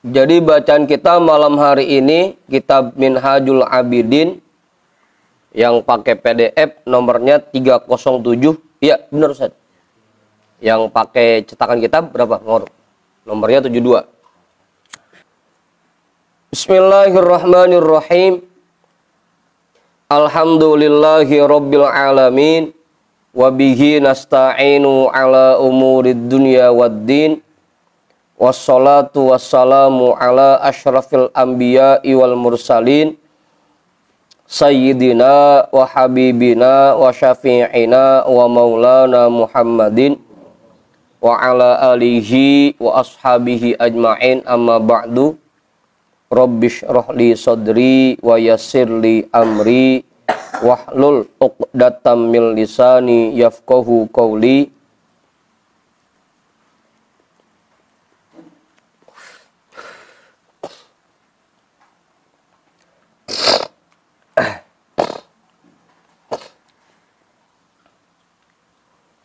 Jadi bacaan kita malam hari ini kitab Minhajul Abidin yang pakai PDF nomornya 307. Iya, benar Ustaz. Yang pakai cetakan kitab berapa? Nomornya 72. Bismillahirrahmanirrahim. Alhamdulillahi rabbil alamin. Wabihi nasta'inu ala umurid dunya waddin. Wassalatu wassalamu ala ashrafil anbiya'i wal mursalin Sayyidina wa habibina wa syafi'ina wa maulana Muhammadin wa ala alihi wa ashabihi ajma'in, amma ba'du. Rabbish rohli sadri wa yassirli amri wahlul uqdatam min lisani yafqahu qawli.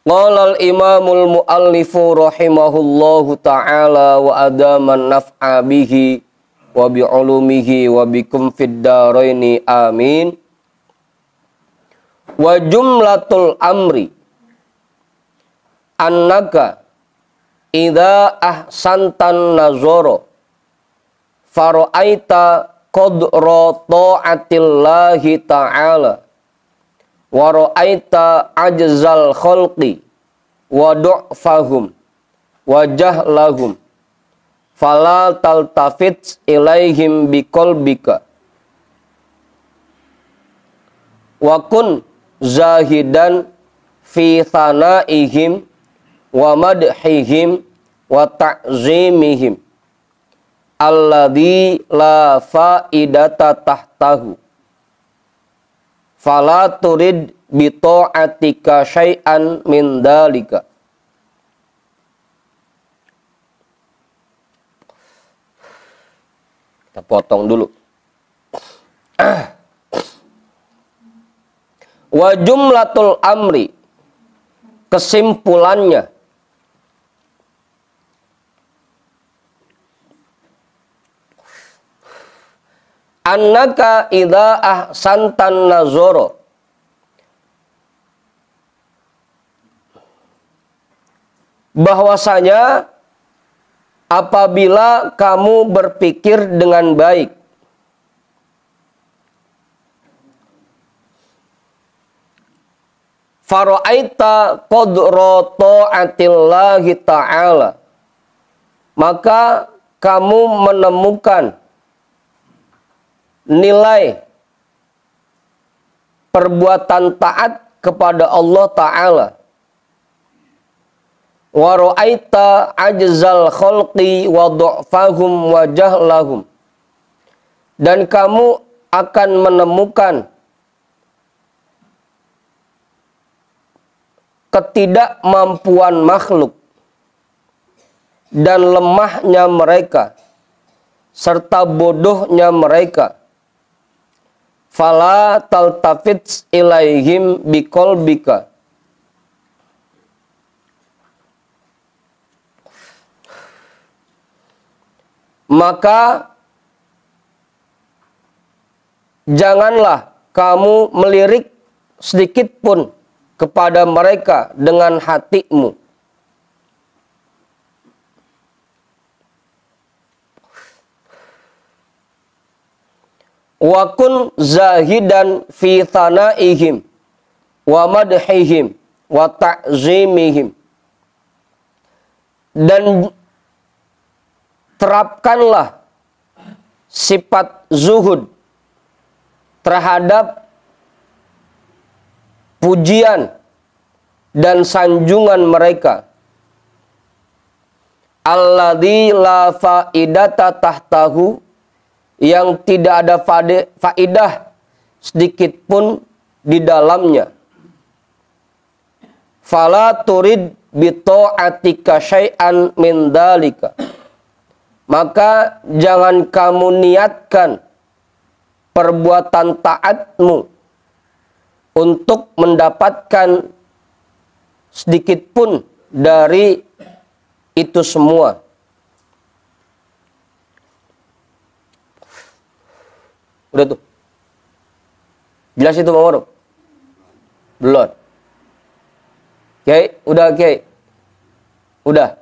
Qala al-imamul muallifu rahimahullahu ta'ala wa adaman naf'a bihi wa bi'ulumihi wa bikum fid daraini amin. Wa jumlatul amri annaka idza ahsantan nazara fara'aita qadra ta'atillahi ta'ala wa ra'aita ajzal khalqi wa du'fahum wa jahlahum fala taltafit ilaihim biqalbika wa kun zahidan fi thanaihim wa madhihim wa ta'zimihim alladhi la faidata tahtahu fala turid bi ta'atika syai'an min dalika. Kita potong dulu. Wa jumlatul amri, kesimpulannya, annaka idza ahsantan nazara, bahwasanya apabila kamu berpikir dengan baik, fara'aita qadra ta'atillahi ta'ala, maka kamu menemukan nilai perbuatan taat kepada Allah Ta'ala. Wa ra'aita ajzal khalqi wa du'fahum wa jahlahum, dan kamu akan menemukan ketidakmampuan makhluk dan lemahnya mereka serta bodohnya mereka. Fala taltafit ilaihim biqalbika, maka janganlah kamu melirik sedikit pun kepada mereka dengan hatimu. Wa kun zahidan fi thanaihim wa madhihim wa ta'zimihim, dan terapkanlah sifat zuhud terhadap pujian dan sanjungan mereka. Alladzi la faidata tahtahu, yang tidak ada faidah sedikit pun di dalamnya. Fala turid bi ta'atika syai'an min dalika, maka jangan kamu niatkan perbuatan taatmu untuk mendapatkan sedikit pun dari itu semua. Udah tuh. Jelas itu Bang Maruf? Belum. Kiai, udah Kiai. Udah.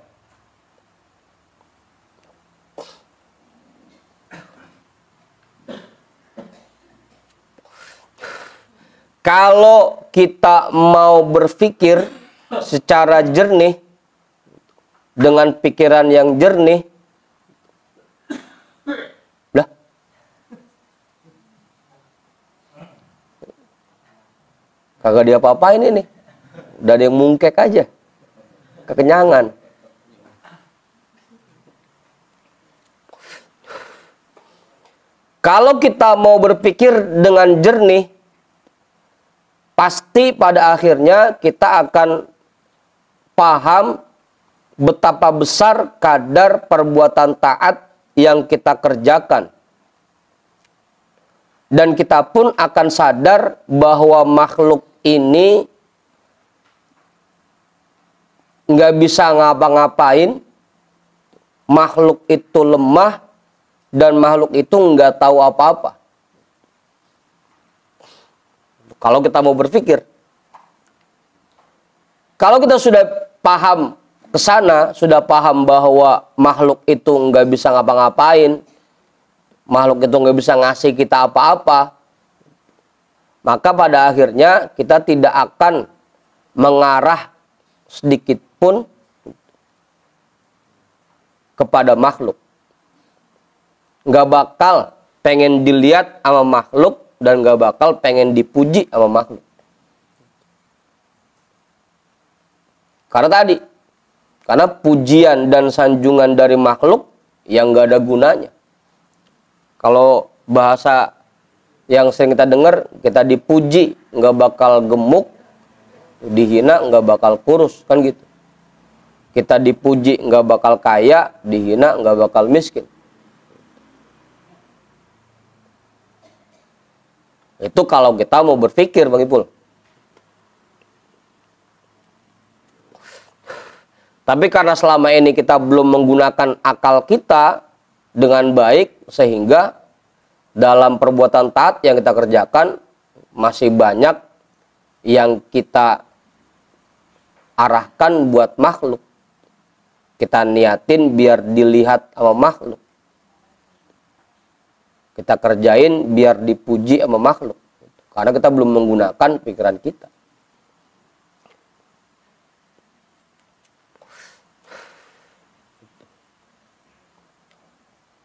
Kalau kita mau berpikir secara jernih, dengan pikiran yang jernih, lah, kagak dia apa-apain ini. Udah ada yang mungkek aja. Kekenyangan. Kalau kita mau berpikir dengan jernih, pasti pada akhirnya kita akan paham betapa besar kadar perbuatan taat yang kita kerjakan. Dan kita pun akan sadar bahwa makhluk ini nggak bisa ngapa-ngapain, makhluk itu lemah, dan makhluk itu nggak tahu apa-apa. Kalau kita mau berpikir, kalau kita sudah paham ke sana, sudah paham bahwa makhluk itu nggak bisa ngapa-ngapain, makhluk itu nggak bisa ngasih kita apa-apa, maka pada akhirnya kita tidak akan mengarah sedikit pun kepada makhluk. Nggak bakal pengen dilihat sama makhluk dan nggak bakal pengen dipuji sama makhluk. Karena pujian dan sanjungan dari makhluk yang nggak ada gunanya. Kalau bahasa yang sering kita dengar, kita dipuji nggak bakal gemuk, dihina nggak bakal kurus, kan gitu. Kita dipuji nggak bakal kaya, dihina nggak bakal miskin. Itu kalau kita mau berpikir, Bang Ipul. Tapi karena selama ini kita belum menggunakan akal kita dengan baik, sehingga dalam perbuatan taat yang kita kerjakan masih banyak yang kita arahkan buat makhluk. Kita niatin biar dilihat sama makhluk. Kita kerjain biar dipuji sama makhluk. Karena kita belum menggunakan pikiran kita.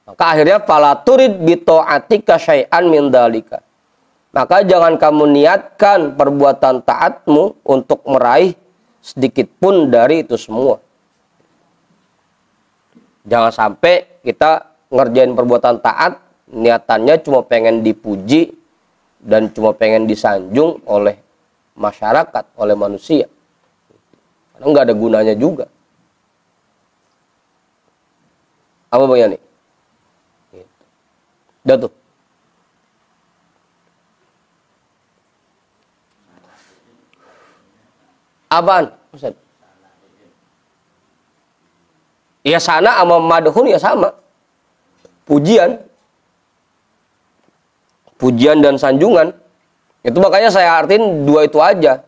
Maka akhirnya fala turid bi ta'atika syai'an min dzalika. Maka jangan kamu niatkan perbuatan taatmu untuk meraih sedikit pun dari itu semua. Jangan sampai kita ngerjain perbuatan taat, niatannya cuma pengen dipuji dan cuma pengen disanjung oleh masyarakat, oleh manusia. Karena nggak ada gunanya juga. Apa Bang Yani? Udah tuh. Apaan? Ustaz? Ya sana sama madhun ya sama. Pujian. Pujian dan sanjungan. Itu makanya saya artiin dua itu aja.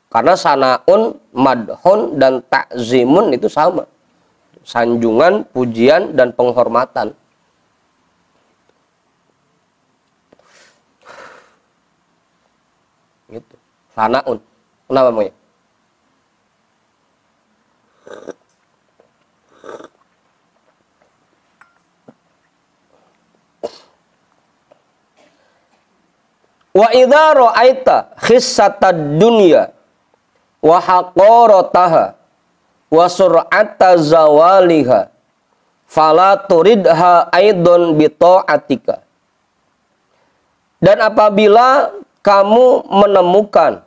Karena sanaun, madhun, dan ta'zimun itu sama. Sanjungan, pujian, dan penghormatan. Gitu. Sanaun. Kenapa Bang? Wa idza ra'aita khissatad dunya wa haqarataha wa sur'ata zawaliha fala turidha aidon bi ta'atika. Dan apabila kamu menemukan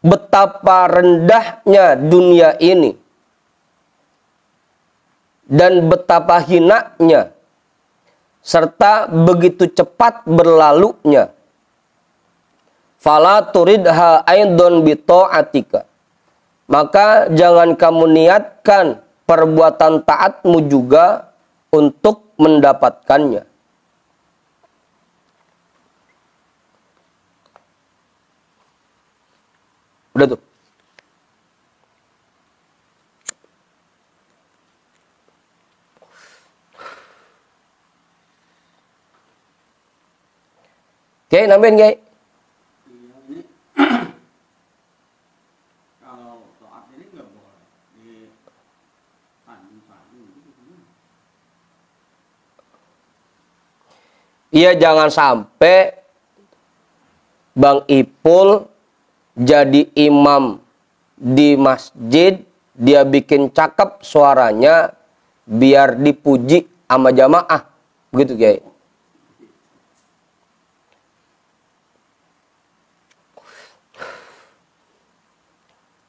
betapa rendahnya dunia ini dan betapa hinanya serta begitu cepat berlalunya, fala turidha aidon bi ta'atika, maka jangan kamu niatkan perbuatan taatmu juga untuk mendapatkannya. Udah tuh. Oke, nambahin Kiai. Ini kalau taat ini nggak boleh disanjung-sanjung gitu. Iya, jangan sampai Bang Ipul jadi imam di masjid, dia bikin cakep suaranya biar dipuji sama jamaah. Begitu, Kiai.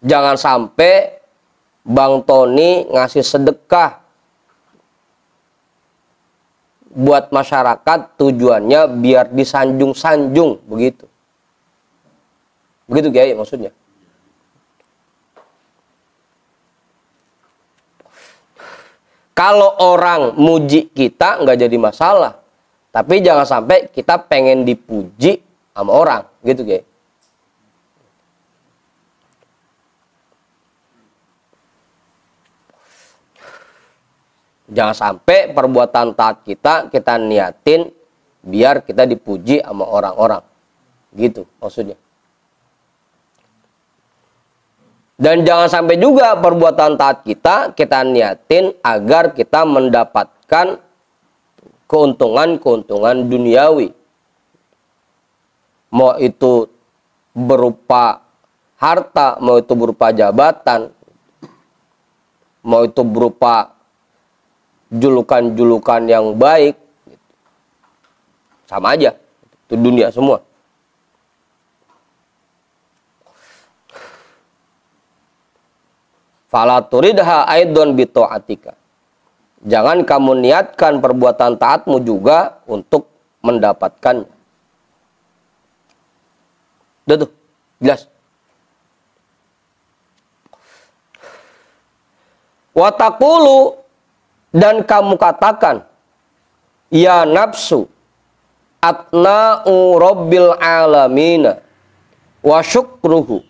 Jangan sampai Bang Tony ngasih sedekah buat masyarakat tujuannya biar disanjung-sanjung, begitu. Begitu Kiai maksudnya. Kalau orang muji kita nggak jadi masalah, tapi jangan sampai kita pengen dipuji sama orang, gitu Kiai. Jangan sampai perbuatan taat kita niatin biar kita dipuji sama orang-orang. Gitu maksudnya. Dan jangan sampai juga perbuatan taat kita niatin agar kita mendapatkan keuntungan-keuntungan duniawi. Mau itu berupa harta, mau itu berupa jabatan, mau itu berupa julukan-julukan yang baik, sama aja, itu dunia semua. Fala turidha aidon bita'atika. Jangan kamu niatkan perbuatan taatmu juga untuk mendapatkannya. Udah tuh, jelas. Wa taqulu, dan kamu katakan, ya nafsu atna'u rabbil alamina wa syukruhu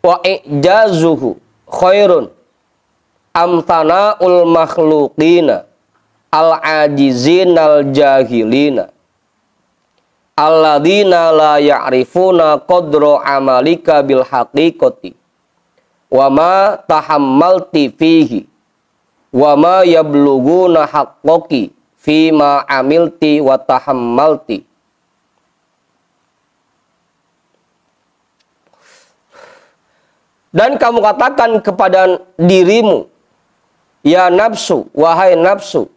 wa i'jazuhu khairun amtana'ul makhluqina al-ajizina al-jahilina alladhina la ya'rifuna qadra amalika bil haqiqati wa ma tahammalti fihi wa ma yabluguna haqqaki fi ma amilti wa tahammalti. Dan kamu katakan kepada dirimu, ya nafsu, wahai nafsu,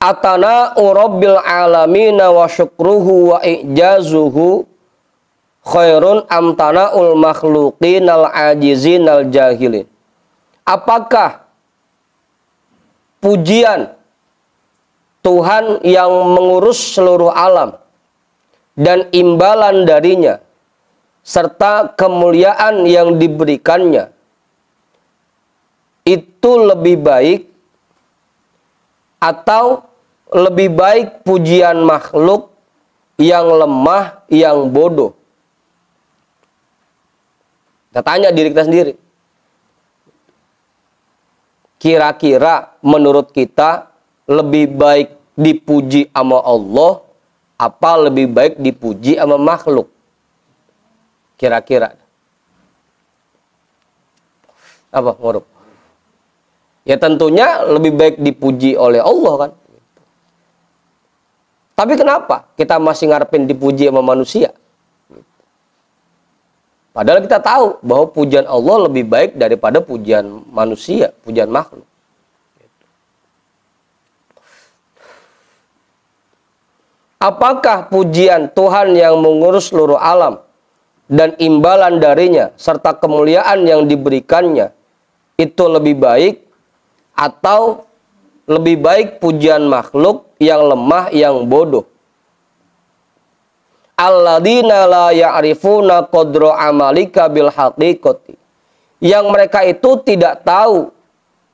atana'u rabbil alamina wa syukruhu wa i'jazuhu khairun amtana'ul makhluqinal ajizinal jahilin. Apakah pujian Tuhan yang mengurus seluruh alam dan imbalan darinya serta kemuliaan yang diberikannya itu lebih baik atau lebih baik pujian makhluk yang lemah, yang bodoh? Kita tanya diri kita sendiri. Kira-kira menurut kita lebih baik dipuji sama Allah apa lebih baik dipuji sama makhluk? Kira-kira. Apa, Nguruk? Ya tentunya lebih baik dipuji oleh Allah kan. Tapi kenapa kita masih ngarepin dipuji sama manusia? Padahal kita tahu bahwa pujian Allah lebih baik daripada pujian manusia, pujian makhluk. Apakah pujian Tuhan yang mengurus seluruh alam dan imbalan darinya serta kemuliaan yang diberikannya itu lebih baik atau lebih baik pujian makhluk yang lemah, yang bodoh? Alladzina la ya'rifuna qadra amalika bil haqiqati. Yang mereka itu tidak tahu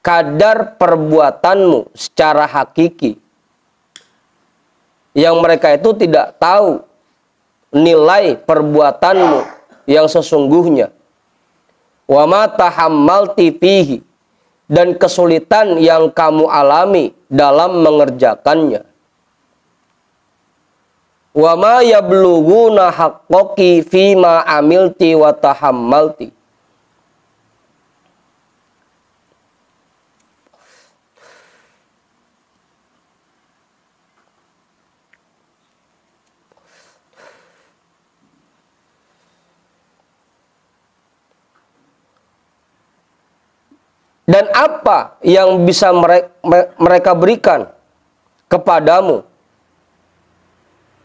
kadar perbuatanmu secara hakiki. Yang mereka itu tidak tahu nilai perbuatanmu yang sesungguhnya. Wa ma tahammalti fihi, dan kesulitan yang kamu alami dalam mengerjakannya. Wa ma yablughuna haqqaki fima amilti wa tahammalti. Dan apa yang bisa mereka berikan kepadamu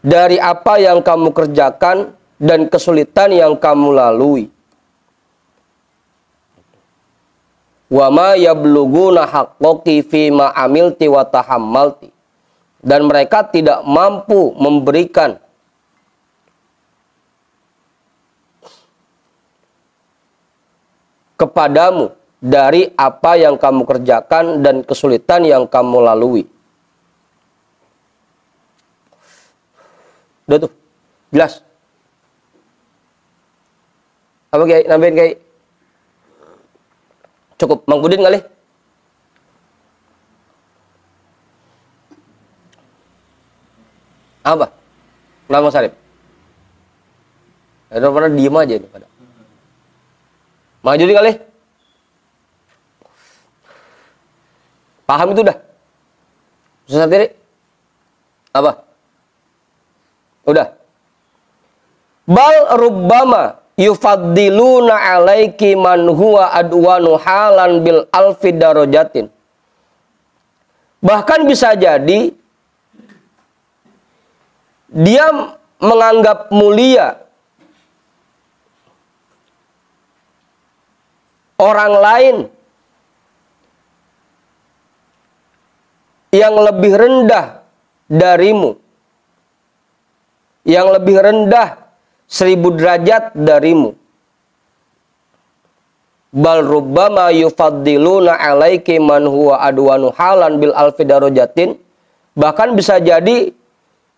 dari apa yang kamu kerjakan dan kesulitan yang kamu lalui. Wa ma yablughuna haqqaki fima amilti wa tahammalti. Dan mereka tidak mampu memberikan kepadamu dari apa yang kamu kerjakan dan kesulitan yang kamu lalui. Udah tuh, jelas. Apa Kiai? Nambahin Kiai? Cukup, Mang Budin kali? Apa? Nama Sarip? Ada pada diem aja ini pada. Maju di kali? Paham itu dah? Susah sendiri? Apa? Udah. Bal rubbama yufaddiluna alaiki man huwa adwanu halan bil alfi darajatin. Bahkan bisa jadi dia menganggap mulia orang lain yang lebih rendah darimu, yang lebih rendah 1000 derajat darimu. Bal rubbama yufaddiluna alaiki man huwa adwanu halan bil alfi darajatin. Bahkan bisa jadi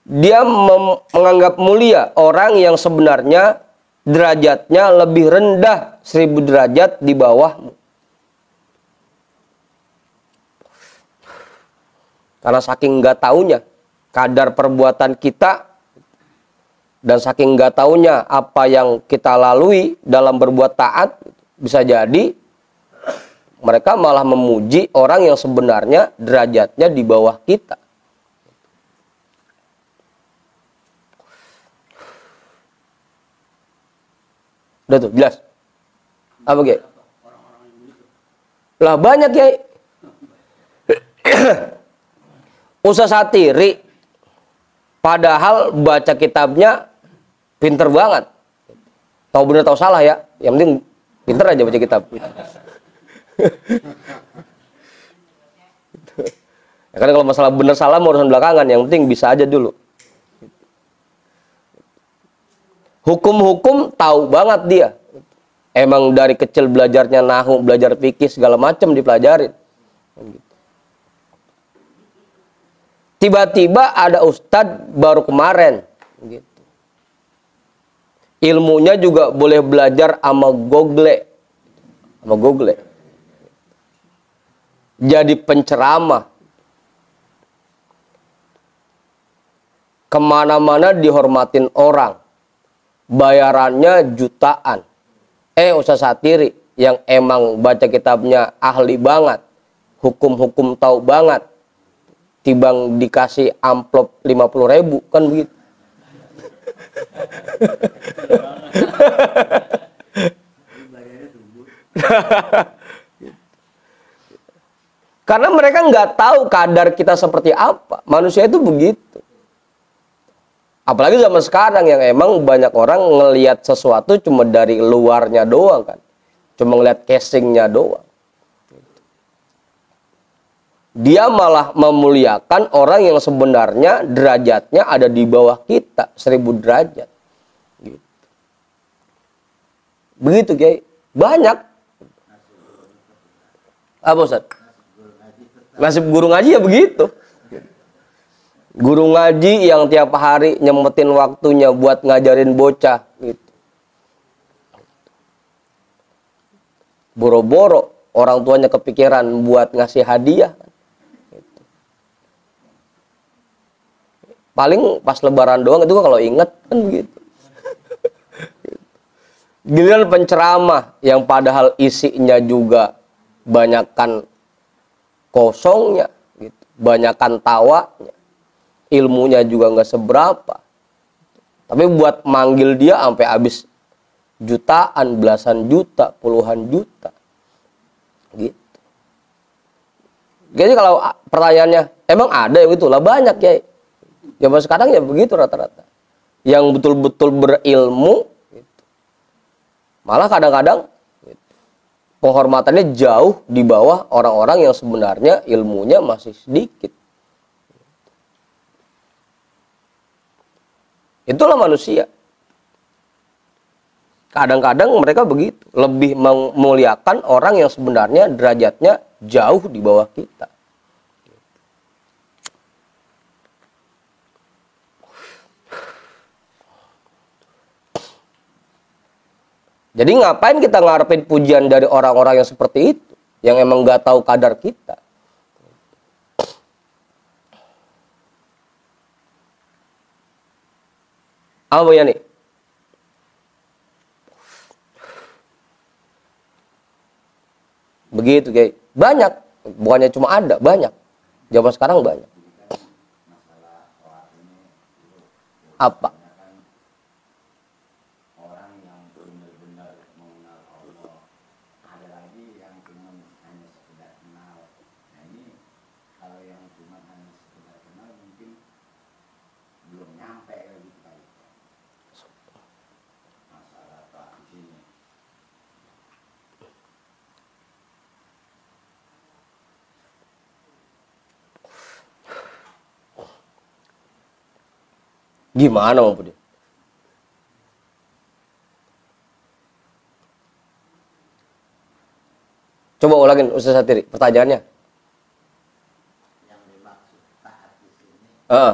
dia menganggap mulia orang yang sebenarnya derajatnya lebih rendah 1000 derajat di bawahmu. Karena saking nggak taunya kadar perbuatan kita dan saking nggak taunya apa yang kita lalui dalam berbuat taat, bisa jadi mereka malah memuji orang yang sebenarnya derajatnya di bawah kita. Udah tuh, jelas. Apa Kiai? Lah banyak Kiai. Ustaz Satiri padahal baca kitabnya pinter banget. Tahu benar tahu salah ya. Yang penting pinter aja baca kitab. Ya kan kalau masalah benar salah mau urusan belakangan, yang penting bisa aja dulu. Hukum-hukum tahu banget dia. Emang dari kecil belajarnya nahwu, belajar fikih segala macam dipelajarin. Tiba-tiba ada ustadz baru kemarin, gitu. Ilmunya juga boleh belajar sama Google, jadi penceramah, kemana-mana dihormatin orang, bayarannya jutaan. Ustaz Satiri yang emang baca kitabnya ahli banget, hukum-hukum tahu banget, tibang dikasih amplop 50.000 kan begitu. Karena mereka nggak tahu kadar kita seperti apa. Manusia itu begitu. Apalagi zaman sekarang yang emang banyak orang ngelihat sesuatu cuma dari luarnya doang kan. Cuma ngelihat casingnya doang. Dia malah memuliakan orang yang sebenarnya derajatnya ada di bawah kita 1000 derajat. Gitu. Begitu Kiai. Banyak. Apa Ustaz? Nasib guru ngaji ya begitu. Guru ngaji yang tiap hari nyempetin waktunya buat ngajarin bocah gitu. Boro-boro orang tuanya kepikiran buat ngasih hadiah. Gitu. Paling pas lebaran doang itu kalau inget kan begitu. Giliran penceramah yang padahal isinya juga banyakan kosongnya, gitu. Banyakan tawanya, ilmunya juga nggak seberapa. Tapi buat manggil dia sampai habis jutaan, belasan juta, puluhan juta. Gitu. Jadi kalau pertanyaannya, emang ada yang itulah banyak ya. Zaman sekarang ya begitu rata-rata. Yang betul-betul berilmu, gitu. Malah kadang-kadang gitu, penghormatannya jauh di bawah orang-orang yang sebenarnya ilmunya masih sedikit. Itulah manusia. Kadang-kadang mereka begitu, lebih memuliakan orang yang sebenarnya derajatnya jauh di bawah kita. Jadi ngapain kita ngarepin pujian dari orang-orang yang seperti itu, yang emang nggak tahu kadar kita? Apa ya nih? Begitu kayak banyak, bukannya cuma ada, banyak. Zaman sekarang banyak. Apa? Gimana Bang Pudin? Coba ulangin Ustaz Satiri pertanyaannya. Yang dimaksud taat di sini Heeh.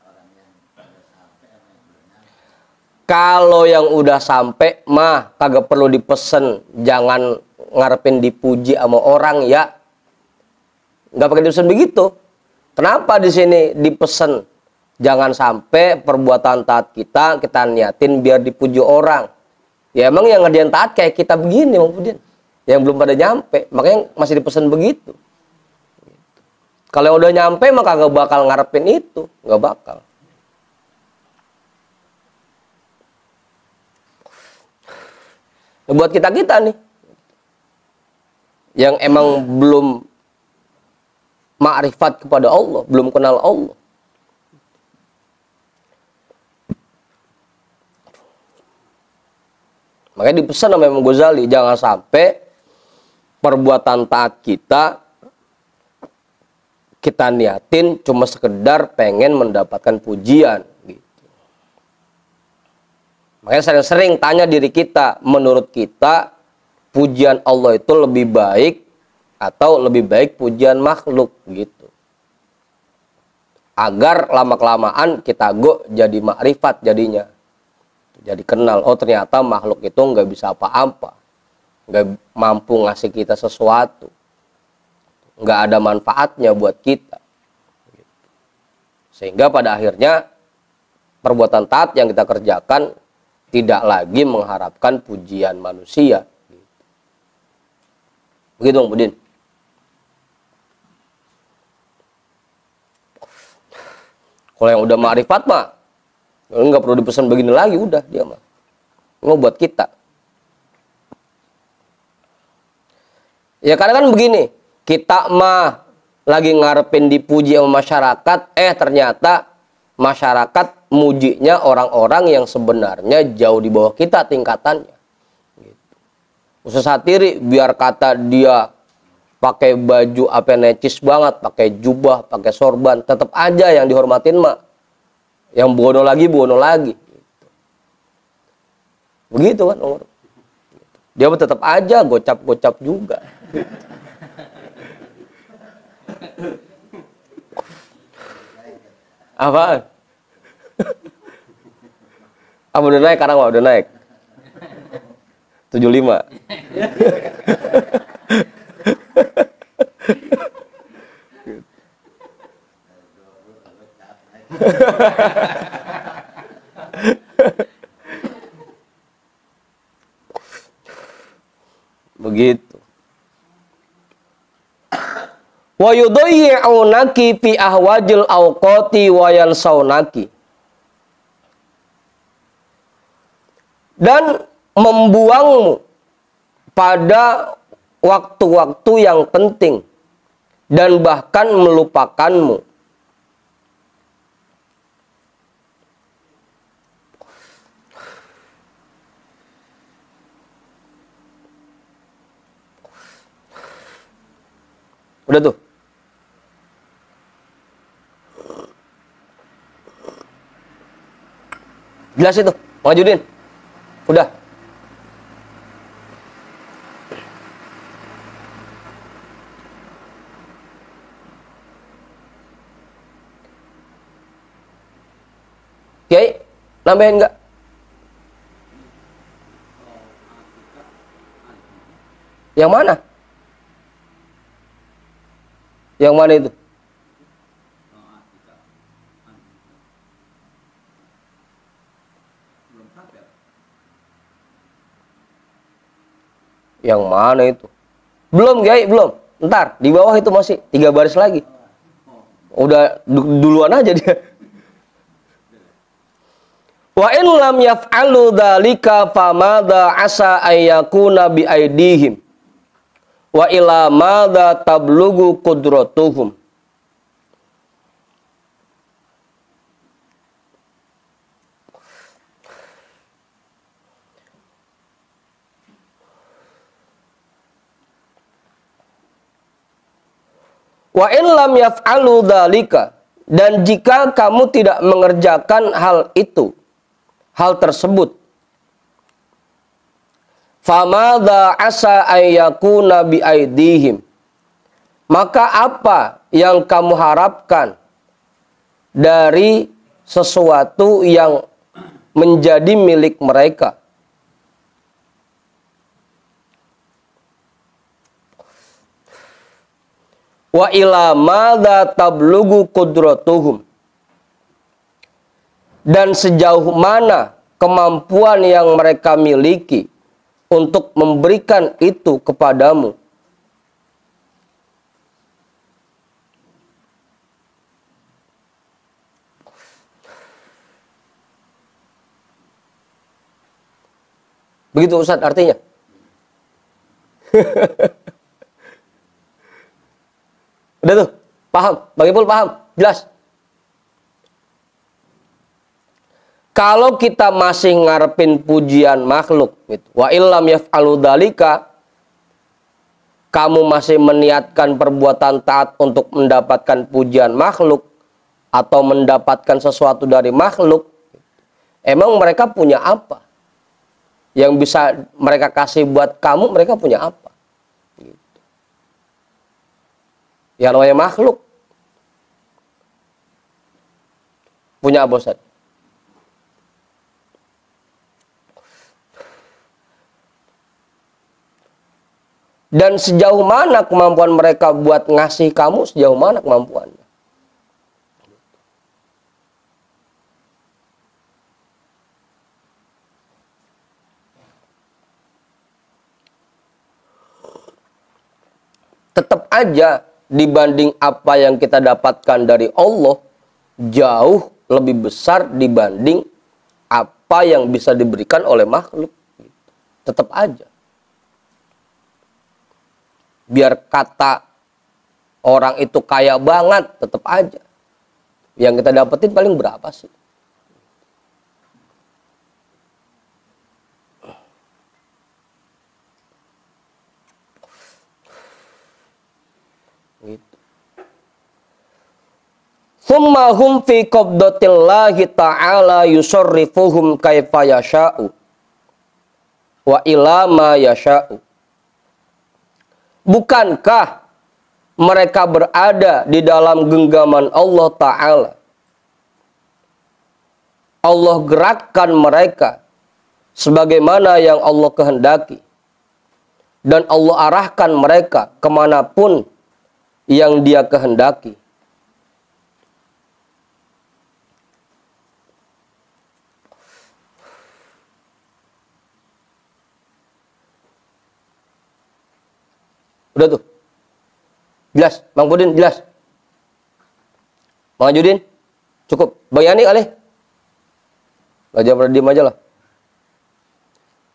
orang yang sudah sampai sama yang belum nyampe. Kalau yang udah sampai mah kagak perlu dipesen, jangan ngarepin dipuji sama orang ya. Nggak pakai dipesen begitu. Kenapa di sini dipesen? Jangan sampai perbuatan taat kita niatin biar dipuji orang. Ya emang yang ngerjain taat kayak kita begini Bang Pudin, yang belum pada nyampe, makanya masih dipesen begitu. Kalau udah nyampe maka kagak bakal ngarepin itu, nggak bakal. Buat kita nih yang emang belum ma'rifat kepada Allah, belum kenal Allah, makanya dipesan sama Imam Ghazali, jangan sampai perbuatan taat kita niatin cuma sekedar pengen mendapatkan pujian gitu. Makanya sering-sering tanya diri kita, menurut kita pujian Allah itu lebih baik atau lebih baik pujian makhluk gitu. Agar lama-kelamaan kita jadi makrifat jadinya. Jadi kenal, oh ternyata makhluk itu nggak bisa apa-apa. Nggak mampu ngasih kita sesuatu. Nggak ada manfaatnya buat kita. Sehingga pada akhirnya perbuatan taat yang kita kerjakan tidak lagi mengharapkan pujian manusia. Begitu Bang Pudin. Kalau yang udah ma'rifat mah nggak perlu dipesan begini lagi, udah dia mah mau buat kita. Ya kadang kan begini, kita mah lagi ngarepin dipuji sama masyarakat, ternyata masyarakat mujinya orang-orang yang sebenarnya jauh di bawah kita tingkatannya. Gitu. Ustaz Satiri biar kata dia pakai baju apa necis banget, pakai jubah, pakai sorban, tetap aja yang dihormatin mah yang bono lagi. Begitu kan Umar. Dia tetap aja gocap juga. Apaan? Apa udah naik? Sekarang udah naik. 75. Begitu. Wa yudayyi'unaki fi ahwajil awqati wa yansaunaki. Dan membuangmu pada waktu-waktu yang penting dan bahkan melupakanmu. Udah tuh. Jelas itu, Majudin. Udah. Kiai, nambahin enggak? Yang mana? Yang mana itu? Yang mana itu? Belum, Kiai, belum. Ntar, di bawah itu masih 3 baris lagi. Udah duluan aja dia. Wa in lam yaf'alu dzalika famadza asa ayyakuna bi aidihim. Wa ila madza tablugu qudratuhum. Wa in lam yaf'alu dzalika, dan jika kamu tidak mengerjakan hal itu, hal tersebut, famadza asa ayyakuna bi aidihim, maka apa yang kamu harapkan dari sesuatu yang menjadi milik mereka? Wa ila madza tablugu qudratuhum, dan sejauh mana kemampuan yang mereka miliki untuk memberikan itu kepadamu. Begitu Ustaz artinya. Udah tuh, paham? Bang Ipul paham? Jelas? Kalau kita masih ngarepin pujian makhluk, gitu. Wa illam yaf'alu dzalika, kamu masih meniatkan perbuatan taat untuk mendapatkan pujian makhluk atau mendapatkan sesuatu dari makhluk, emang mereka punya apa? Yang bisa mereka kasih buat kamu, mereka punya apa? Yang namanya makhluk punya apa, Ustaz? Dan sejauh mana kemampuan mereka buat ngasih kamu, sejauh mana kemampuannya? Tetap aja dibanding apa yang kita dapatkan dari Allah, jauh lebih besar dibanding apa yang bisa diberikan oleh makhluk. Tetap aja. Biar kata orang itu kaya banget, tetap aja. Yang kita dapetin paling berapa sih? Gitu. Tsumma hum fi qabdatillahi ta'ala yusarrifuhum kaifa yasha'u wa ila ma yasha'u. Bukankah mereka berada di dalam genggaman Allah Ta'ala? Allah gerakkan mereka sebagaimana yang Allah kehendaki, dan Allah arahkan mereka kemanapun yang Dia kehendaki. Udah tuh. Jelas, Bang Pudin jelas. Bang Judin, cukup. Bang Yani kali. Gak jangan diem aja lah.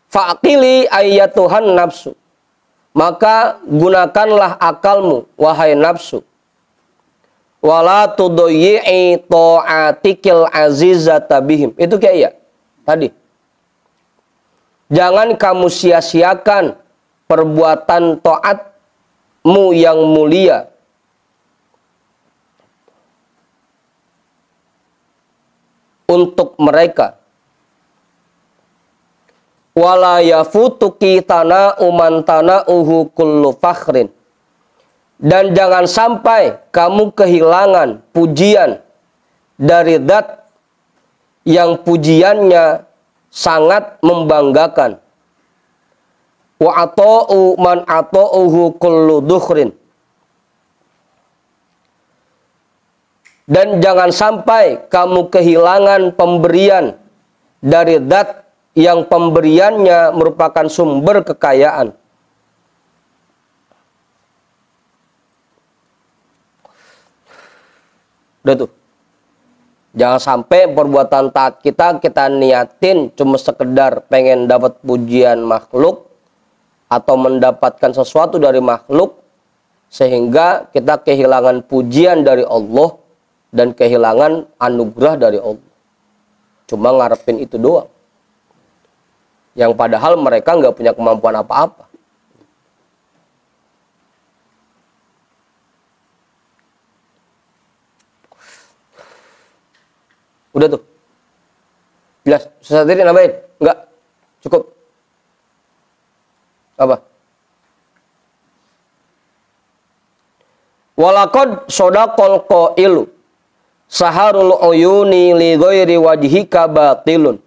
Fa'aqili ayyatuhan nafsu. Maka gunakanlah akalmu, wahai nafsu. Wala tudayyi'i ta'atikil azizata bihim. Itu kayak ya tadi. Jangan kamu sia-siakan perbuatan taatmu yang mulia untuk mereka. Wala yafutuki tana'u man tana'uhu kullu fakhrin. Dan jangan sampai kamu kehilangan pujian dari zat yang pujiannya sangat membanggakan. Wa ata'u man ata'uhu kullu dukhrin. Dan jangan sampai kamu kehilangan pemberian dari zat yang pemberiannya merupakan sumber kekayaan. Udah tuh. Jangan sampai perbuatan taat kita niatin cuma sekedar pengen dapat pujian makhluk atau mendapatkan sesuatu dari makhluk sehingga kita kehilangan pujian dari Allah dan kehilangan anugerah dari Allah. Cuma ngarepin itu doang. Yang padahal mereka nggak punya kemampuan apa-apa. Udah tuh. Jelas. Susah tadi nambahin? Enggak. Cukup. Apa? Walaqad shadaqal qailu saharul uyuni li ghairi wajhika batilun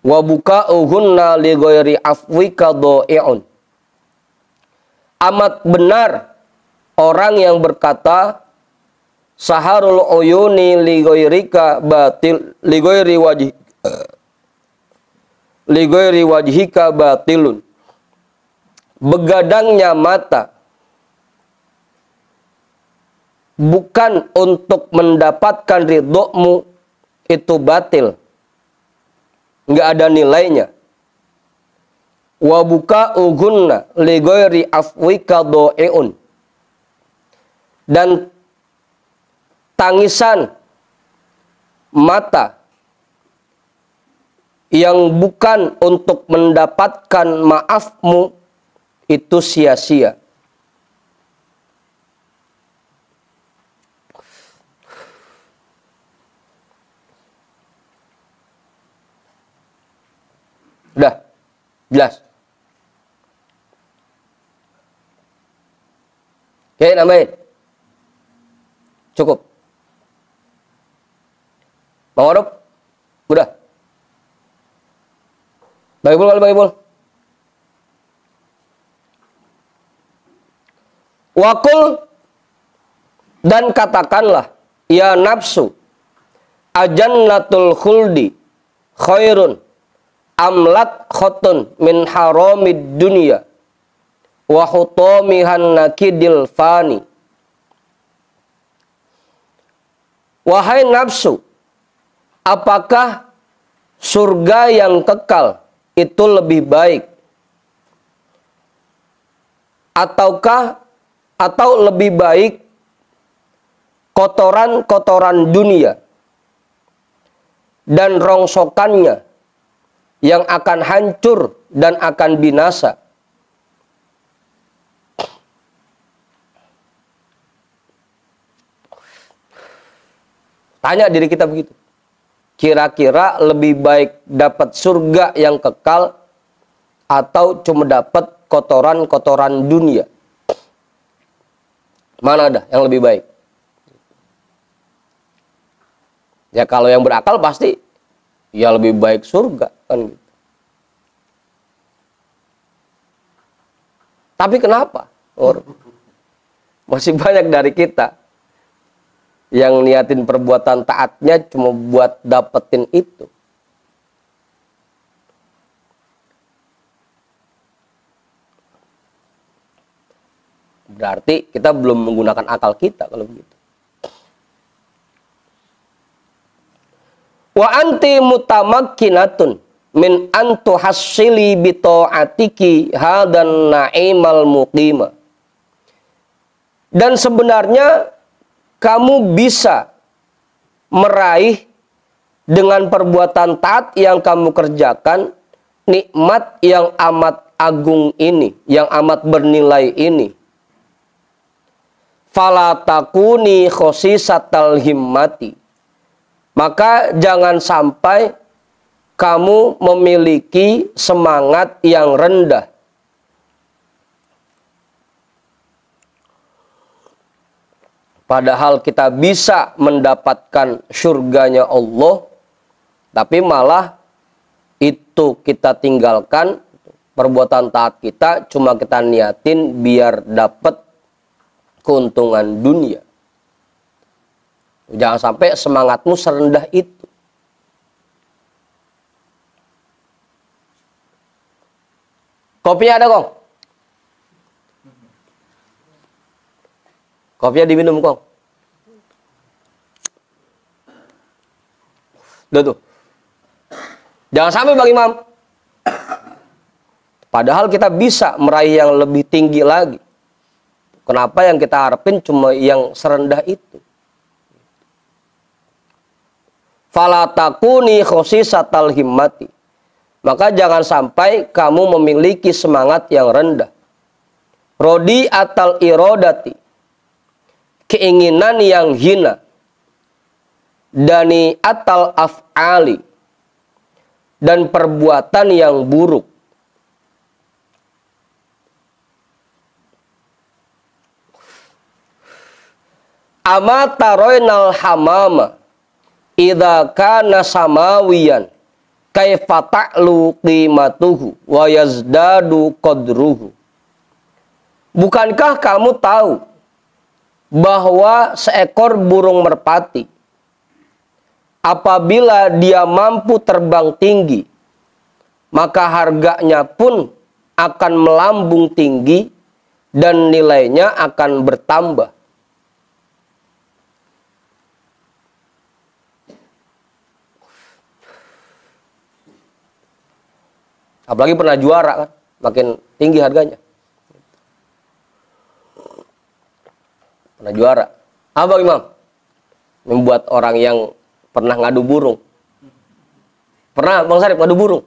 wa buka'uhunna li ghairi afwika dha'i'un. Amat benar orang yang berkata saharul uyuni li ghairika batil li ghairi wajhika batilun. Begadangnya mata bukan untuk mendapatkan ridhomu itu batil. Nggak ada nilainya. Wa buka'uhunna li ghairi afwika dha'i'un. Dan tangisan mata yang bukan untuk mendapatkan maafmu itu sia-sia. Udah, jelas. Oke, nambahin. Cukup. Bang Wadup? Udah. Bang Ibul. Wakul dan katakanlah, ya nafsu, ajannatul khuldi khairun amlat khotun min haramid dunya wa hutamihan nakidil fani. Wahai nafsu, apakah surga yang kekal itu lebih baik atau lebih baik kotoran-kotoran dunia dan rongsokannya yang akan hancur dan akan binasa? Tanya diri kita begitu. Kira-kira lebih baik dapat surga yang kekal atau cuma dapat kotoran-kotoran dunia? Mana ada yang lebih baik? Ya kalau yang berakal pasti ya lebih baik surga kan gitu. Tapi kenapa? Masih banyak dari kita yang niatin perbuatan taatnya cuma buat dapetin itu. Berarti kita belum menggunakan akal kita kalau begitu. Wa anti mutamakkinatun min antu hassili bita'atiki hadan na'imal muqima. Dan sebenarnya kamu bisa meraih dengan perbuatan taat yang kamu kerjakan nikmat yang amat agung ini, yang amat bernilai ini. Fala takuni khosisatal himmati. Maka jangan sampai kamu memiliki semangat yang rendah. Padahal kita bisa mendapatkan surganya Allah, tapi malah itu kita tinggalkan, perbuatan taat kita cuma kita niatin biar dapat keuntungan dunia. Jangan sampai semangatmu serendah itu. Kopinya ada, Kong? Kopinya diminum, Kong. Tuh. Jangan sampai Bang Imam. Padahal kita bisa meraih yang lebih tinggi lagi. Kenapa yang kita harapin cuma yang serendah itu? Fala takuni khosisatal himmati. Maka jangan sampai kamu memiliki semangat yang rendah. Rodi atal irodati. Keinginan yang hina. Dani atal af'ali. Dan perbuatan yang buruk. Amataroinal hamama. Idza kana samawiyan kaifa ta'lu qimatuhu wa yazdadu qadruhu. Bukankah kamu tahu bahwa seekor burung merpati apabila dia mampu terbang tinggi maka harganya pun akan melambung tinggi dan nilainya akan bertambah. Apalagi pernah juara kan, makin tinggi harganya. Pernah juara. Apa Imam? Membuat orang yang pernah ngadu burung. Pernah Bang Sarip ngadu burung?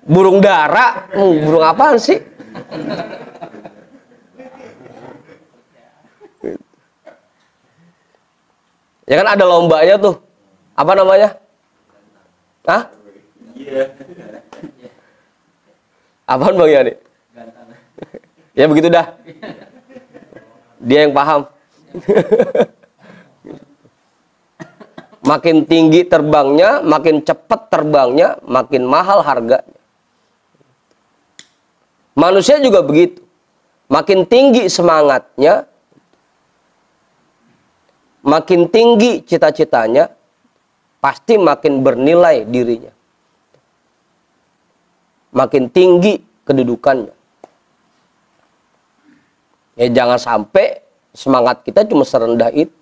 Burung dara? Burung apaan sih? Ya kan ada lombanya tuh. Apa namanya? Hah? Apaan Bang Yani? Ya begitu dah. Dia yang paham. Makin tinggi terbangnya, makin cepat terbangnya, makin mahal harganya. Manusia juga begitu. Makin tinggi semangatnya, makin tinggi cita-citanya, pasti makin bernilai dirinya. Makin tinggi kedudukannya. Ya jangan sampai semangat kita cuma serendah itu.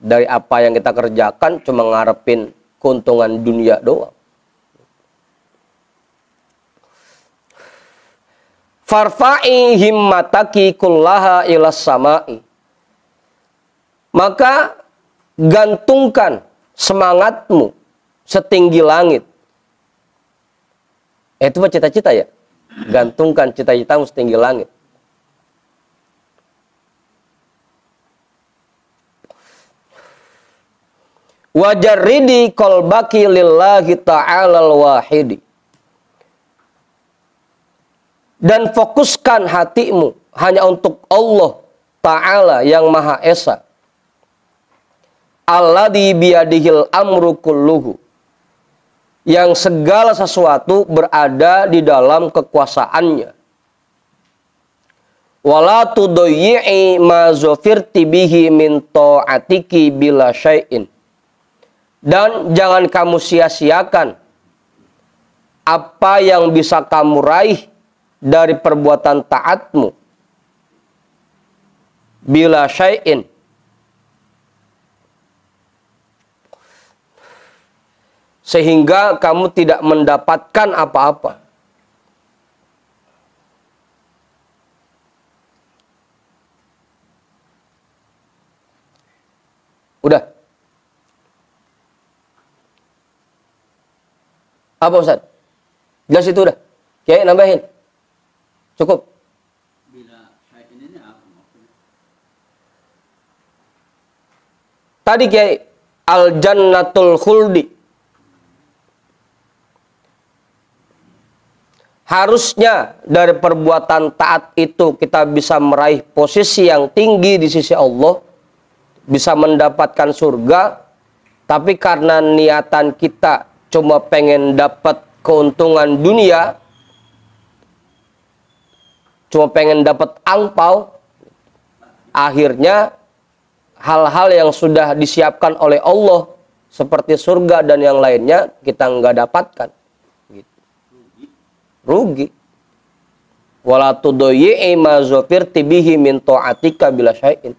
Dari apa yang kita kerjakan cuma ngarepin keuntungan dunia doang. Farfa'i himmataki kullaha ilas sama'i. Maka gantungkan semangatmu setinggi langit. Itu mah cita-cita ya. Gantungkan cita-citamu setinggi langit. Wajarridi qalbaki lillahi ta'alal wahidi. Dan fokuskan hatimu hanya untuk Allah Ta'ala yang Maha Esa. Alladzi biyadihil amru kulluhu. yang segala sesuatu berada di dalam kekuasaannya. Wala tudayyi'i ma zafirti bihi min ta'atiki bila syai'in. Dan jangan kamu sia-siakan apa yang bisa kamu raih dari perbuatan taatmu. Bila syai'in. Sehingga kamu tidak mendapatkan apa-apa. Udah. Apa Ustaz? Jelas itu udah. Kiai nambahin. Cukup. Bila saya ini apa maksudnya? Tadi Kiai al-jannatul khuldi. Harusnya dari perbuatan taat itu kita bisa meraih posisi yang tinggi di sisi Allah, bisa mendapatkan surga, tapi karena niatan kita cuma pengen dapat keuntungan dunia, cuma pengen dapat angpau, akhirnya hal-hal yang sudah disiapkan oleh Allah seperti surga dan yang lainnya kita nggak dapatkan. Rugi. Wala tudayyi'i ma zafirti bihi min ta'atika bila syai'in.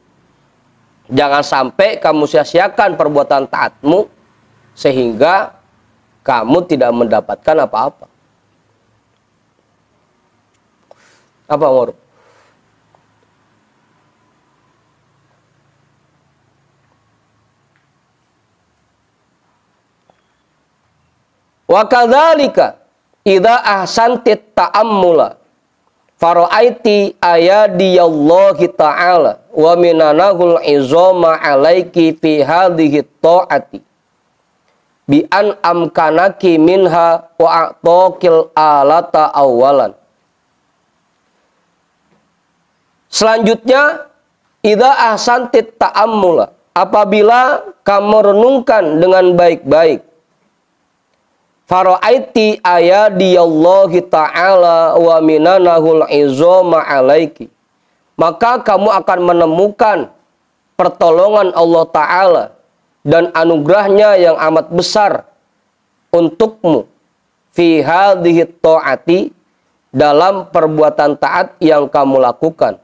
Jangan sampai kamu sia-siakan perbuatan taatmu sehingga kamu tidak mendapatkan apa-apa. Apa Umar? Wa kadzalika idza ahsantit ta'ammula fara'aiti ayadiyallahi ta'ala wa minanahul izama 'alaiki fi hadhihi ta'ati bi an amkanaki minha wa a'taqil alata awalan. Selanjutnya, idza ahsantit ta'ammula, apabila kamu renungkan dengan baik-baik, fara'aiti ayadiyallahi ta'ala wa minanahul izama 'alaiki, maka kamu akan menemukan pertolongan Allah Ta'ala dan anugerahnya yang amat besar untukmu fi hadhihi ta'ati, dalam perbuatan taat yang kamu lakukan.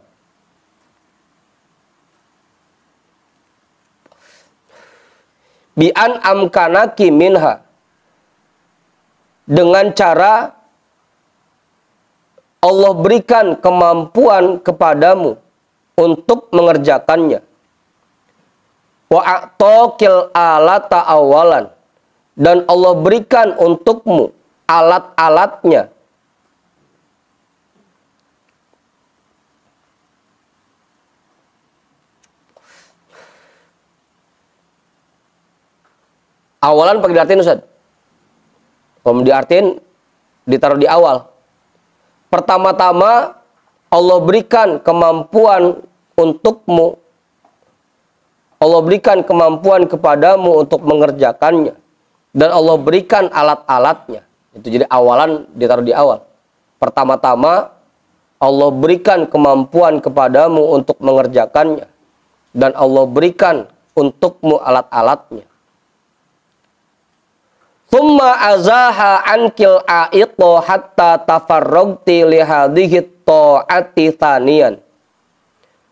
Bi an amkanaki minha, dengan cara Allah berikan kemampuan kepadamu untuk mengerjakannya. Wa a'taqil alata awalan, dan Allah berikan untukmu alat-alatnya. Awalan pakai diartiin Ustaz. Kalau diartiin ditaruh di awal. Pertama-tama Allah berikan kemampuan untukmu. Allah berikan kemampuan kepadamu untuk mengerjakannya. Dan Allah berikan alat-alatnya. Itu jadi awalan ditaruh di awal. Pertama-tama Allah berikan kemampuan kepadamu untuk mengerjakannya. Dan Allah berikan untukmu alat-alatnya. Thumma azaha ankil a'ito hatta tafarrogti lihadhihi ta'ati thaniyan.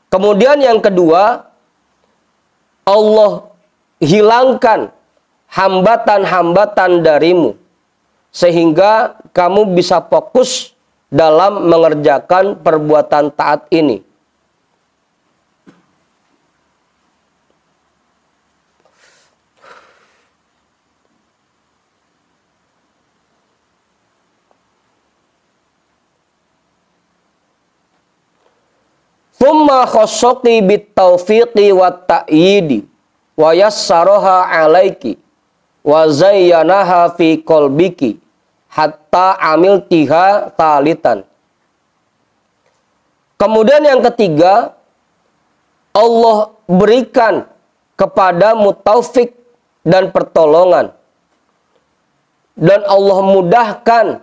Kemudian yang kedua, Allah hilangkan hambatan-hambatan darimu, sehingga kamu bisa fokus dalam mengerjakan perbuatan taat ini. Thumma khassaqi bit taufiqi wat ta'yidi wa yassaraha 'alaiki wa zayyanaha fi qalbiki hatta amiltiha talitan. Kemudian yang ketiga, Allah berikan kepadamu taufik dan pertolongan dan Allah mudahkan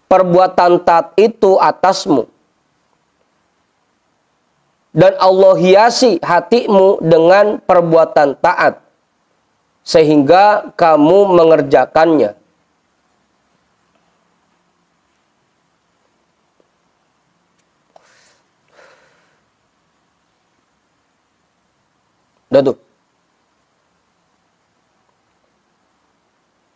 perbuatan taat itu atasmu. Dan Allah hiasi hatimu dengan perbuatan taat, sehingga kamu mengerjakannya. Udah tuh.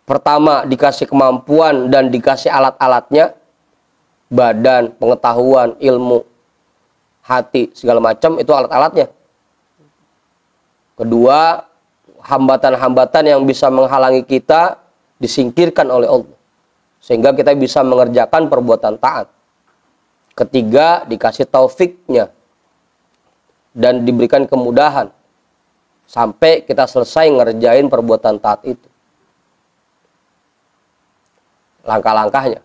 Pertama, dikasih kemampuan dan dikasih alat-alatnya, badan, pengetahuan, ilmu, hati, segala macam itu alat-alatnya. Kedua, hambatan-hambatan yang bisa menghalangi kita disingkirkan oleh Allah, sehingga kita bisa mengerjakan perbuatan taat. Ketiga, dikasih taufiknya dan diberikan kemudahan sampai kita selesai ngerjain perbuatan taat itu. Langkah-langkahnya.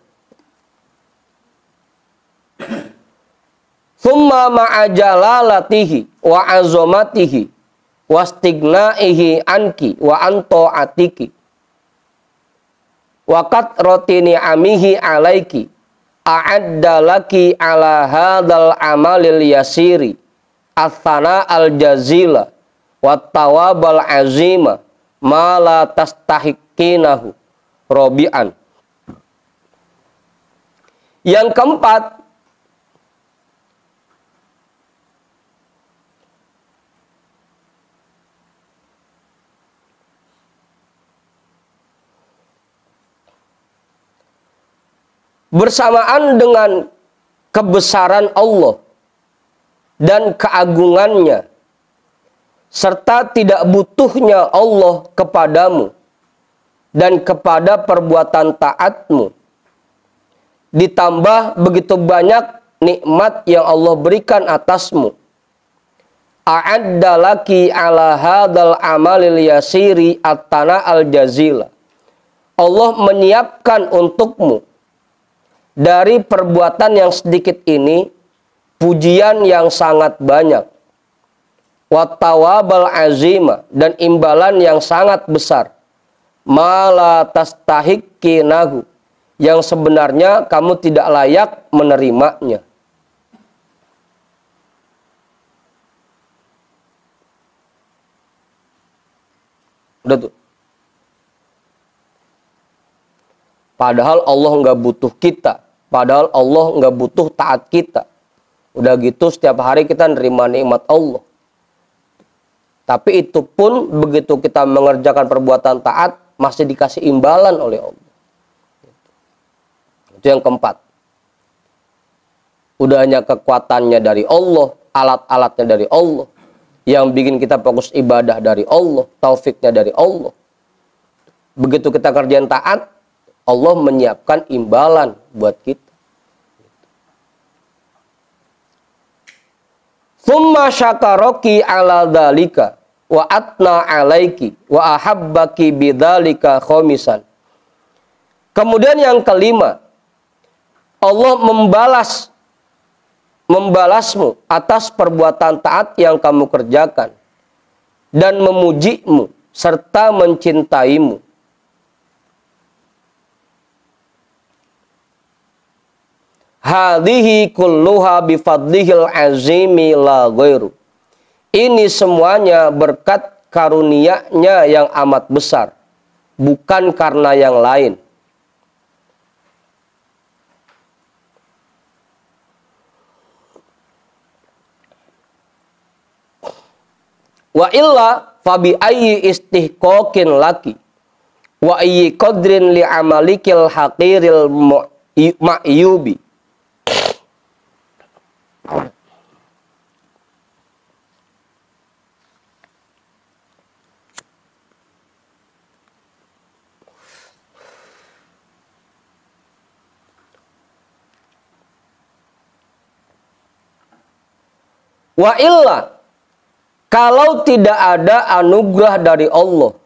Thumma ma'ajalalatihi wa azomatihi wastigna'ihi anki wa anto'atiki wa katroti ni'amihi alaiki a'addalaki ala hadal amalil yasiri athana al jazila wa tawabal azima ma la tastahiqinahu robi'an. Yang keempat, bersamaan dengan kebesaran Allah dan keagungannya, serta tidak butuhnya Allah kepadamu dan kepada perbuatan taatmu, ditambah begitu banyak nikmat yang Allah berikan atasmu. A'addalaki ala hadal amalil yasiri atana al jazila. Allah menyiapkan untukmu dari perbuatan yang sedikit ini pujian yang sangat banyak. Wattawabal azima, dan imbalan yang sangat besar. Mala tastahiqqinahu, yang sebenarnya kamu tidak layak menerimanya. Udah tuh. Padahal Allah nggak butuh kita. Padahal Allah nggak butuh taat kita. Udah gitu setiap hari kita nerima nikmat Allah. Tapi itu pun begitu kita mengerjakan perbuatan taat masih dikasih imbalan oleh Allah. Itu yang keempat. Udah hanya kekuatannya dari Allah, alat-alatnya dari Allah, yang bikin kita fokus ibadah dari Allah, taufiknya dari Allah. Begitu kita kerjaan taat, Allah menyiapkan imbalan buat kita. Thumma syakaraki ala dzalika wa atna alaiki wa ahabbaki bidzalika khamisan. Kemudian yang kelima, Allah membalasmu atas perbuatan taat yang kamu kerjakan dan memujimu serta mencintaimu. Hadhihi kulluha bifadlihil azimi la ghairu. Ini semuanya berkat karunia-Nya yang amat besar, bukan karena yang lain. Wa illa fabi ayyi istihqaqin laki wa ayyi qadrin li amalikil haqiril ma'yubi. Wa illa, kalau tidak ada anugerah dari Allah,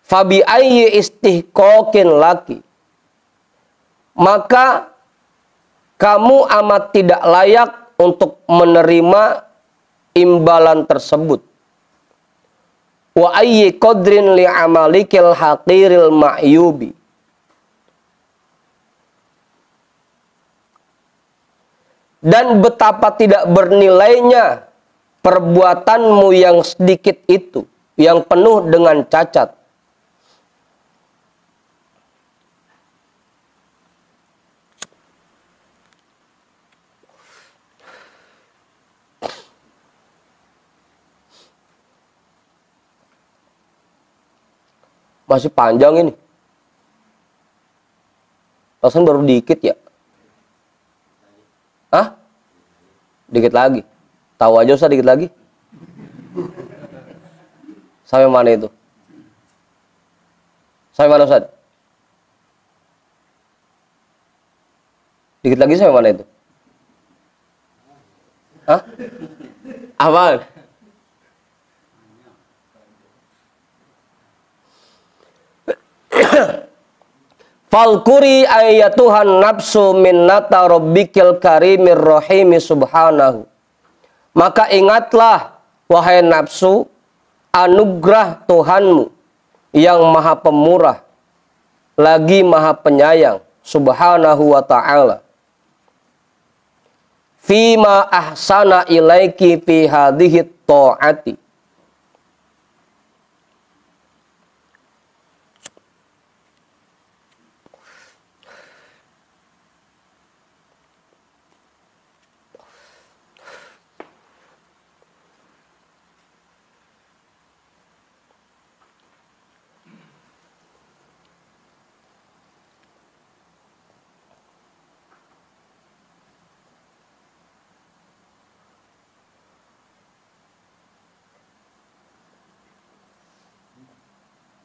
fabi ayyi istihqaqin laki, maka kamu amat tidak layak untuk menerima imbalan tersebut. Wa ayyi qadrin li amalikil haqiril ma'yubi, dan betapa tidak bernilainya perbuatanmu yang sedikit itu, yang penuh dengan cacat. Masih panjang ini. Rasanya baru dikit ya. Hah? Dikit lagi. Tahu aja Ustaz, dikit lagi. Sampai mana itu? Sampai mana Ustaz? Dikit lagi sampai mana itu? Hah? Apaan? Falkuri ayatuhan nafsu minnata rabbikil karimir rahimi subhanahu. Maka ingatlah wahai nafsu anugerah Tuhanmu yang maha pemurah lagi maha penyayang subhanahu wa ta'ala. Fima ahsana ilaiki fi hadhihi ta'ati.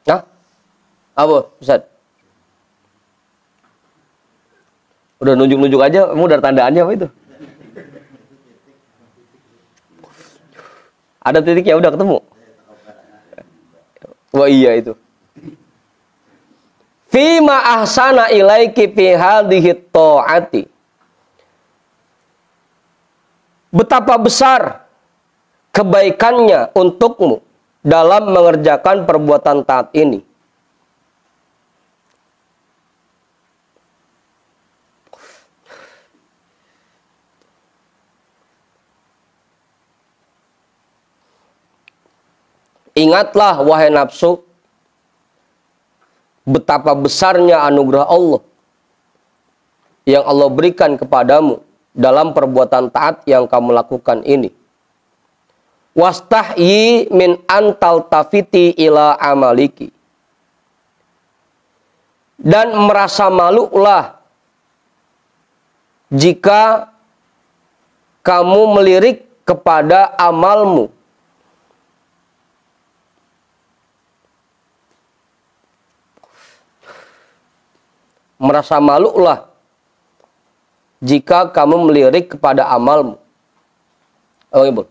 Nah, apa Ustaz? Udah nunjuk-nunjuk aja, kamu udah tandaannya apa itu? Ada titiknya udah ketemu. Wah iya itu. Fima ahsana ilaiki fi hadhihi ta'ati. Betapa besar kebaikannya untukmu dalam mengerjakan perbuatan taat ini. Ingatlah wahai nafsu, betapa besarnya anugerah Allah yang Allah berikan kepadamu dalam perbuatan taat yang kamu lakukan ini. Wastahyi min antal tafiti ila amaliki. Dan merasa malulah jika kamu melirik kepada amalmu. Merasa malulah jika kamu melirik kepada amalmu. Oh, Ibu.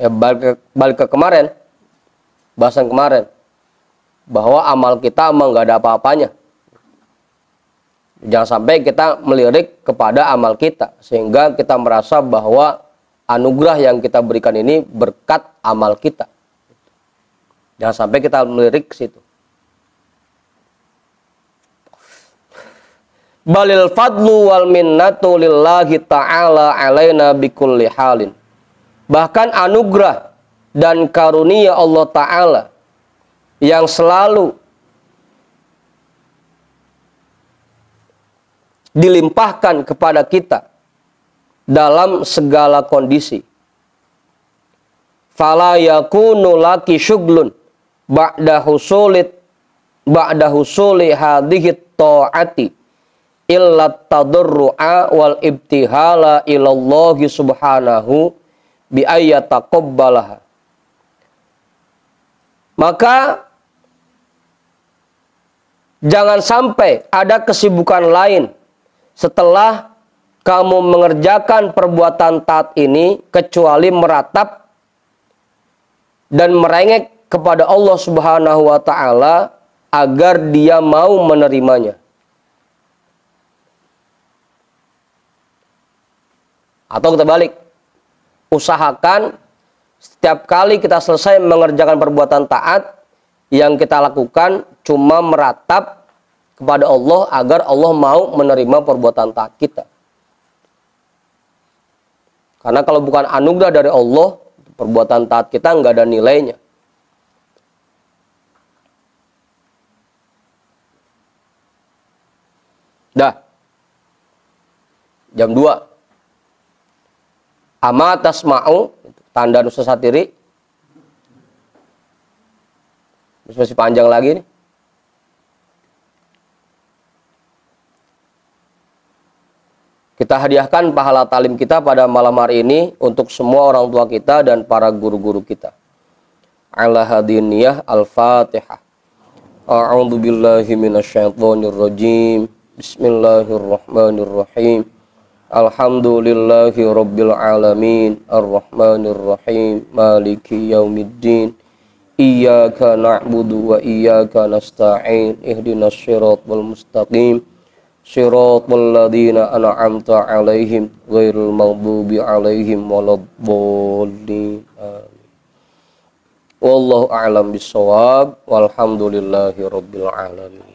Ya, balik ke kemarin, bahasan kemarin, bahwa amal kita emang nggak ada apa-apanya. Jangan sampai kita melirik kepada amal kita, sehingga kita merasa bahwa anugerah yang kita berikan ini berkat amal kita. Jangan sampai kita melirik ke situ. Balil fadlu wal minnatu lillahi ta'ala alaina bikulli halin. Bahkan anugerah dan karunia Allah Ta'ala yang selalu dilimpahkan kepada kita dalam segala kondisi. Fala yakunu laki syuglun ba'da husuli hadhihi ta'ati illa tadarru'a wal ibtihala ilallahi subhanahu bi ayyataqabbalaha. Maka jangan sampai ada kesibukan lain setelah kamu mengerjakan perbuatan taat ini kecuali meratap dan merengek kepada Allah Subhanahu wa ta'ala agar dia mau menerimanya. Atau kita balik, usahakan setiap kali kita selesai mengerjakan perbuatan taat, yang kita lakukan cuma meratap kepada Allah agar Allah mau menerima perbuatan taat kita. Karena kalau bukan anugerah dari Allah, perbuatan taat kita nggak ada nilainya. Dah. Jam 2. Ama tasma'u, tanda nusa satiri. Terus masih panjang lagi nih. Kita hadiahkan pahala talim kita pada malam hari ini untuk semua orang tua kita dan para guru-guru kita. Ala hadiniyah al-Fatihah. A'udzu billahi minasyaitonir rajim. Bismillahirrahmanirrahim. Alhamdulillahi rabbil alamin. Ar-Rahmanir Rahim. Maliki yaumiddin. Iyyaka na'budu wa iyyaka nasta'in. Ihdinas shiratal mustaqim. Shiratal ladzina an'amta 'alaihim ghairil maghdubi 'alaihim waladdallin. Amin. Wallahu a'lam bissawab. Walhamdulillahi rabbil alamin.